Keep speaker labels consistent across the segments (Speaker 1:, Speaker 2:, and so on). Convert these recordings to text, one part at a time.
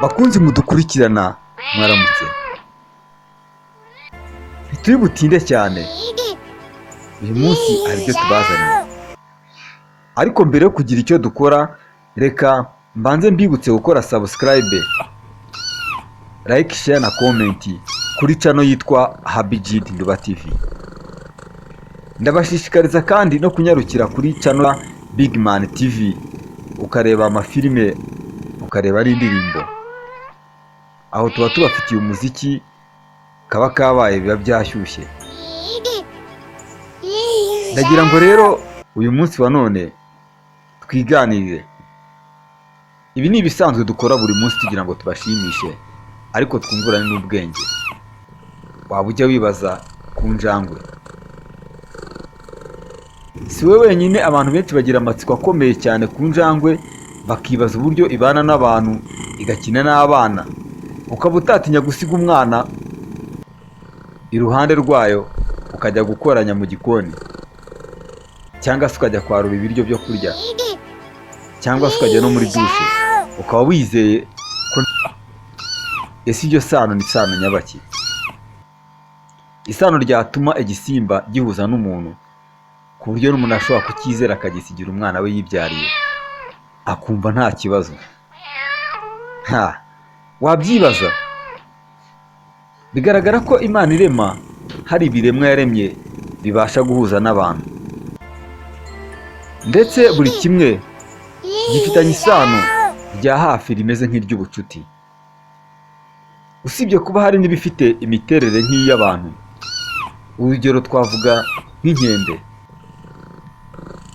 Speaker 1: bakunzi mudukurikirana mwaramutse, ntituri butinde cyane, uyu munsi hari ibyo tubazaniye, ariko mbere yo kugira icyo dukora reka mbanze mbibutse gukora subscribe, like, share na comment kuri channel yitwa Habijid Nduba TV. Ndabashishikariza kandi no kunyarukira kuri channel Big Man TV ukareba amafilime, ukareba n'indirimbo, aho tuba tubafitiye umuziki kaba kabaye biba byashyushye. Ndagira ngo rero uyu munsi wa none twiganirire. Ibi ni ibisanzwe dukora buri munsi tugira ngo tubashimishe, ariko twungurane n'ubwenge. Waba ujya wibaza ku njangwe? Si we wenyine, abantu benshi bagira amatsiko akomeye cyane ku njangwe, bakibaza uburyo ibana n'abantu igakina n'abana, ukaba utatinya gusiga umwana iruhande rwayo ukajya gukoranya mu gikoni, cyangwa se ukajya kwarura ibiryo byo kurya, cyangwa se ukajya no muri dushe, ukaba wizeye ko ese iryo sano ni sano nyabaki, isano ryatuma igisimba gihuza n'umuntu ku buryo n'umuntu ashobora kucyizera akagisigira umwana we yibyariye akumva nta kibazo. Wabyibaza? Bigaragara ko Imana irema hari ibiremwa yaremye bibasha guhuza n'abantu, ndetse buri kimwe gifitanye isano rya hafi rimeze nk'iry'ubucuti. Usibye kuba hari n'ibifite imiterere nk'iy'abantu, urugero twavuga nk'inkende,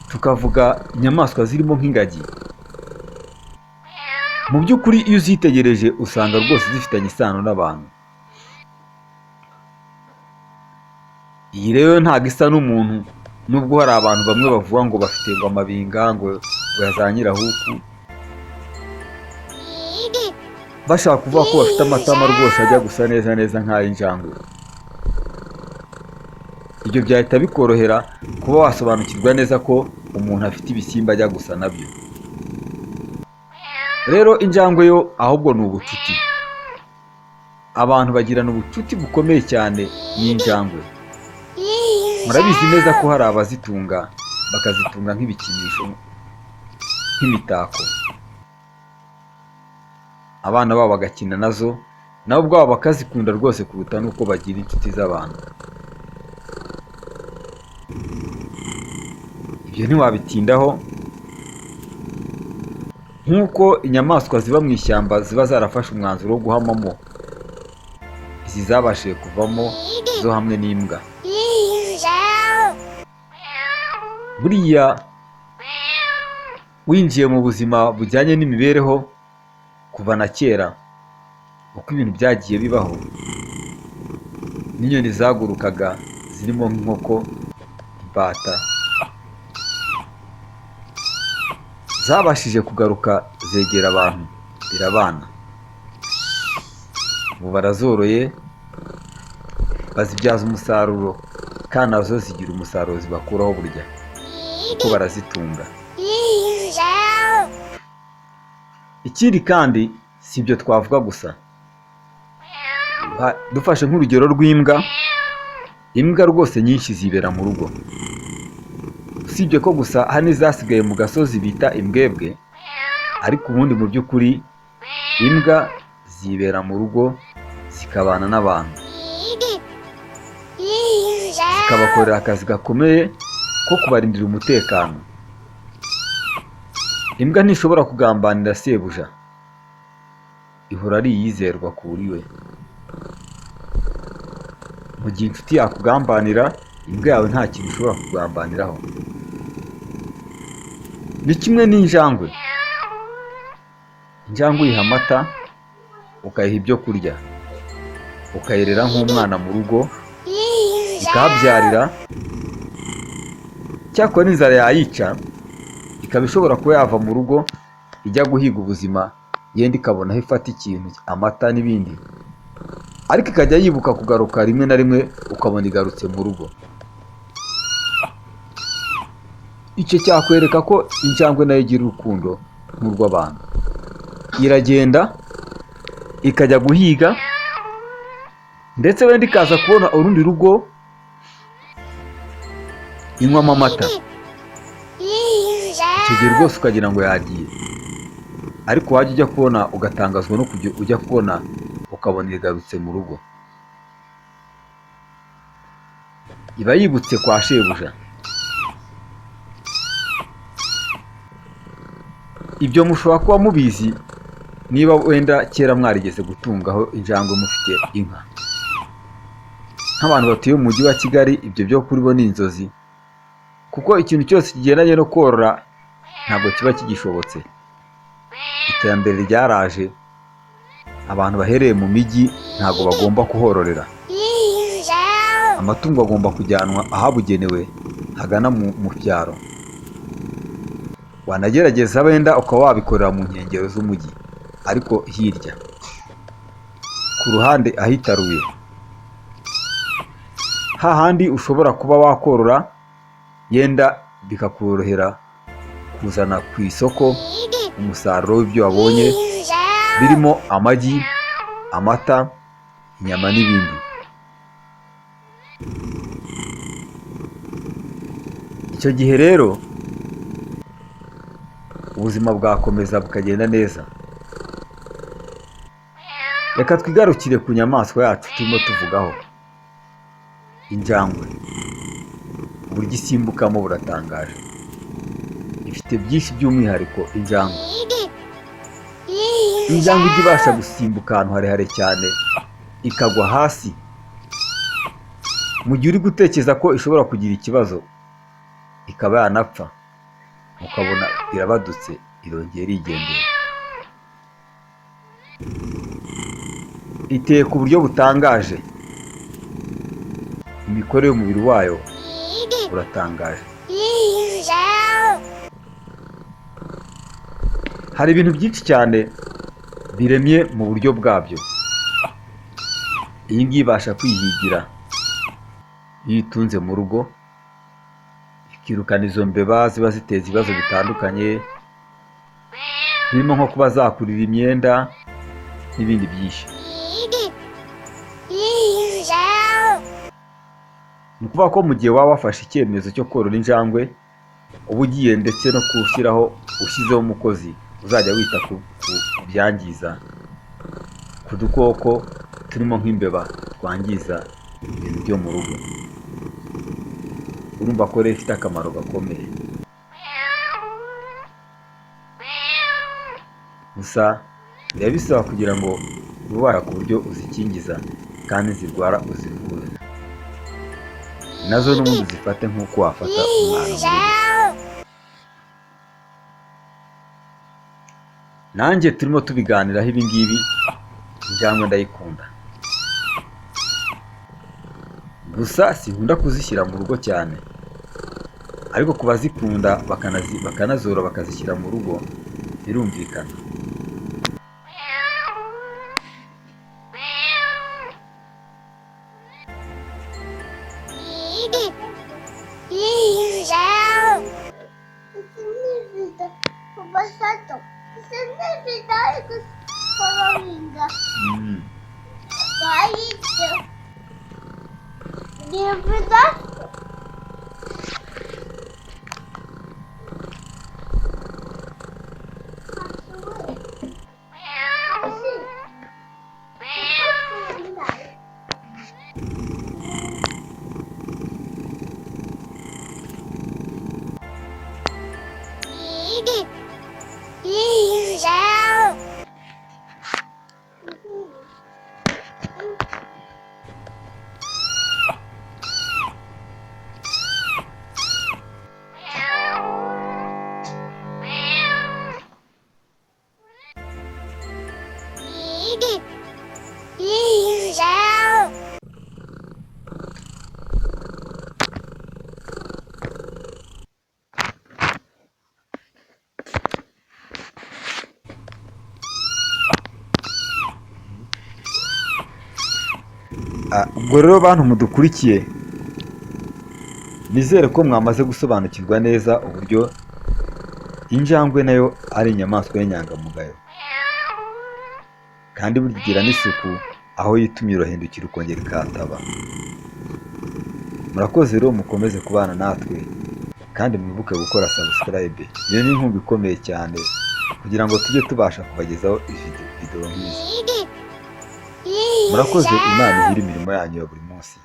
Speaker 1: tukavuga inyamaswa zirimo nk'ingagi. Mu by'ukuri iyo uzitegereje usanga rwose zifitanye isano n'abantu. Iyi rero ntabwo isa n'umuntu, nubwo hari abantu bamwe bavuga ngo bafite ngo amabinga, ngo ya nyirahuku, bashaka kuvuga ko bafite amatama rwose ajya gusa neza neza nk'ay'injangwe. Ibyo byahita bikorohera kuba wasobanukirwa neza ko umuntu afite ibisimba ajya gusa nabyo. Rero injangwe yo ahubwo ni ubucuti. Abantu bagirana ubucuti bukomeye cyane n'injangwe. Murabizi neza ko hari abazitunga bakazitunga nk'ibikinisho, nk'imitako, abana babo bagakina nazo, nabo ubwabo bakazikunda rwose kuruta n'uko bagira inshuti z'abantu. Ibyo ntiwabitindaho, nk'uko inyamaswa ziba mu ishyamba ziba zarafashe umwanzuro wo guhamamo, izi zabashije kuvamo zo hamwe n'imbwa. Buriya winjiye mu buzima bujyanye n'imibereho kuva na kera, uko ibintu byagiye bibaho, n'inyoni zagurukaga zirimo nk'inkoko, imbata, zabashije kugaruka zegera abantu birabana. Ubu barazoroye, bazibyaza umusaruro, kandi nazo zigira umusaruro zibakuraho burya, kuko barazitunga. Ikindi kandi si ibyo twavuga gusa. Dufashe nk'urugero rw'imbwa, imbwa rwose nyinshi zibera mu rugo. Usibye ko gusa hari n'izasigaye mu gasozi bita imbwebwe, ariko ubundi mu by'ukuri imbwa zibera mu rugo zikabana n'abantu, zikabakorera akazi gakomeye ko kubarindira umutekano. Imbwa ntishobora kugambanira sebuja, ihora ari iyizerwa kuri we. Mu gihe inshuti yakugambanira, imbwa yawe nta kintu ishobora kugambaniraho. Ni kimwe n'injangwe. Injangwe uyiha amata, ukayiha ibyo kurya, ukayirera nk'umwana mu rugo, ikahabyarira, cyakora n'inzara yayica, ikaba ishobora kuba yava mu rugo ijya guhiga ubuzima, yenda ikabona aho ifata ikintu, amata n'ibindi, ariko ikajya yibuka kugaruka rimwe na rimwe ukabona igarutse mu rugo. Icyo cyakwereka ko injangwe nayo igira urukundo nk'urw'abantu. Iragenda ikajya guhiga, ndetse wenda ikaza kubona urundi rugo inywamo amata. Icyo gihe rwose ukagira ngo yagiye, ariko wajya ujya kubona ugatangazwa no kujya ujya kubona ukabona igarutse mu rugo. Iba yibutse kwa shebuja. Ibyo mushobora kuba mubizi niba wenda kera mwarigeze gutungaho injangwe mufite inka. Nk'abantu batuye mu mujyi wa Kigali, ibyo byo kuri bo ni inzozi, kuko ikintu cyose kigendanye no korora ntabwo kiba kigishobotse. Iterambere ryaraje, abantu bahereye mu mijyi ntabwo bagomba kuhororera. Amatungo agomba kujyanwa ahabugenewe hagana mu byaro. Wanagerageza wenda ukaba wabikorera mu nkengero z'umujyi, ariko hirya ku ruhande ahitaruye, hahandi ushobora kuba wakorora yenda bikakorohera kuzana ku isoko umusaruro w'ibyo wabonye, birimo amagi, amata, inyama n'ibindi. Icyo gihe rero ubuzima bwakomeza bukagenda neza. Reka twigarukire ku nyamaswa yacu turimo tuvugaho, injangwe. Uburyo isimbukamo buratangaje, ifite byinshi by'umwihariko. Injangwe ijya ibasha gusimbuka ahantu harehare cyane ikagwa hasi. Mu gihe uri gutekereza ko ishobora kugira ikibazo ikaba yanapfa, ukabona irabadutse irongera irigendera. Iteye ku buryo butangaje, imikorere y'umubiri wayo uratangaje. Hari ibintu byinshi cyane biremye mu buryo bwabyo. Iyi ngiyi ibasha kwihigira iyo itunze mu rugo, ikirukana izo mbeba ziba ziteza ibibazo bitandukanye, birimo nko kuba zakurira imyenda n'ibindi byinshi. Ni ukuvuga ko mu gihe waba wafashe icyemezo cyo korora injangwe, uba ugiye ndetse no ushyizeho umukozi uzajya wita ku byangiza, ku dukoko turimo nk'imbeba twangiza ibintu byo mu rugo. Urumva ko rero ifite akamaro gakomeye. Gusa biba bisaba kugira ngo urwara ku buryo uzikingiza kandi zirwara uzivure, nazo n'ubundi zifate nk'uko wafata umwana mu rugo. Nanjye turimo tubiganiraho ibi ngibi, injangwe ndayikunda. Gusa sinkunda kuzishyira mu rugo cyane, ariko ku bazikunda bakanazora bakazishyira mu rugo birumvikana. Ubwo rero bantu mudukurikiye, nizere ko mwamaze gusobanukirwa neza uburyo injangwe nayo ari inyamaswa y'inyangamugayo kandi burya igira n'isuku, aho yitumye urahindukira ukongera ikataba. Murakoze rero, mukomeze kubana natwe kandi mwibuke gukora subscribe, iyo ni inkunga ikomeye cyane kugira ngo tujye tubasha kubagezaho video nk'izi. Murakoze, Imana ihire imirimo yanyu ya buri munsi.